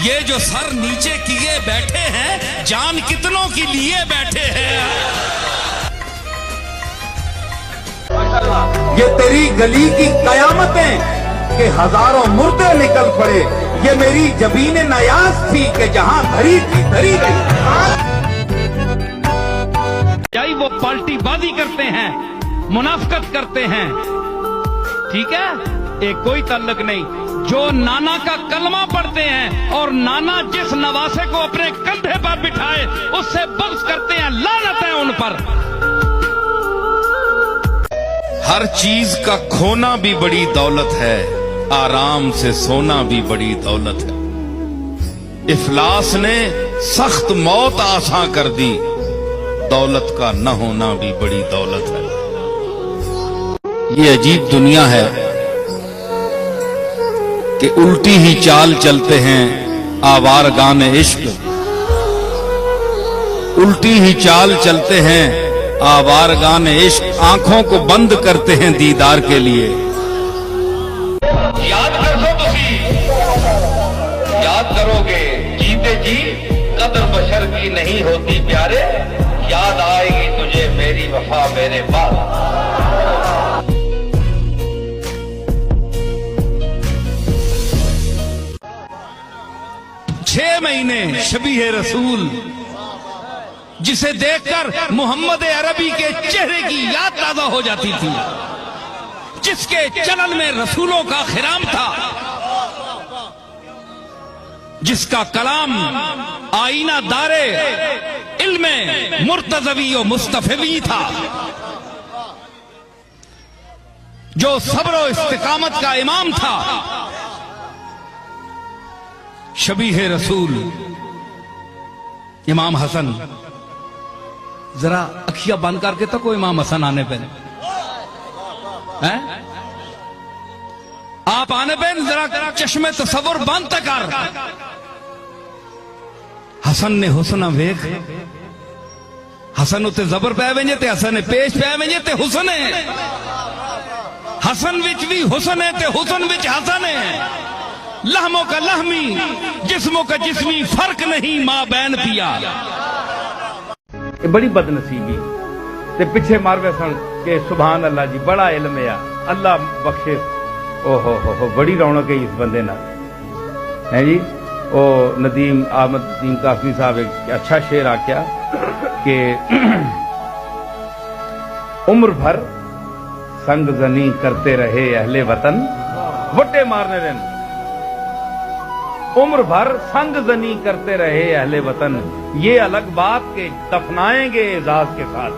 یہ جو سر نیچے کیے بیٹھے ہیں جان کتنوں کی لیے بیٹھے ہیں. یہ تیری گلی کی قیامتیں کہ ہزاروں مردے نکل پڑے، یہ میری جبین نیاز تھی کہ جہاں دھری تھی دھری گئی. وہ پالٹی بازی کرتے ہیں، منافقت کرتے ہیں، ٹھیک ہے، ایک کوئی تعلق نہیں. جو نانا کا کلمہ پڑھتے ہیں اور نانا جس نواسے کو اپنے کندھے پر بٹھائے اس سے بغض کرتے ہیں، لعنت ہے ان پر. ہر چیز کا کھونا بھی بڑی دولت ہے، آرام سے سونا بھی بڑی دولت ہے. افلاس نے سخت موت آساں کر دی، دولت کا نہ ہونا بھی بڑی دولت ہے. یہ عجیب دنیا ہے کہ الٹی ہی چال چلتے ہیں آوارگان عشق، الٹی ہی چال چلتے ہیں آوارگان عشق، آنکھوں کو بند کرتے ہیں دیدار کے لیے. یاد کر دو تسی، یاد کرو گے جیتے جی قدر بشر کی نہیں ہوتی پیارے، یاد آئے گی تجھے میری وفا میرے بعد. 6 مہینے شبیہ رسول، جسے دیکھ کر محمد عربی کے چہرے کی یاد تازہ ہو جاتی تھی، جس کے چلن میں رسولوں کا خرام تھا، جس کا کلام آئینہ دارے علم مرتضوی و مصطفی تھا، جو صبر و استقامت کا امام تھا. شبیہ رسول امام حسن، ذرا اکھیاں بند کر کے تکو امام حسن آنے پہ، آپ آنے پہ ذرا چشمے تصور بند کر. حسن نے حسن ویکھ، حسن اتے زبر پہ ونجے تے حسن پیش پہ ونجے تے حسن ہے، حسن وچ بھی حسن ہے تے حسن وچ حسن ہے. لہموں کا لہمی جسموں کا جسمی فرق نہیں ماں بین پیا. یہ بڑی بد نصیبی تے پیچھے ماروے سن کہ سبحان اللہ جی بڑا علم ہے، اللہ بخشے. او ہو بڑی رونق ہے اس بندے نال ہے جی. او ندیم احمد ندیم کافی صاحب ایک اچھا شعر آکیا کہ عمر بھر سنگ زنی کرتے رہے اہل وطن، وٹے مارنے رہن، عمر بھر سنگ زنی کرتے رہے اہل وطن، یہ الگ بات کہ دفنائیں گے اعزاز کے ساتھ.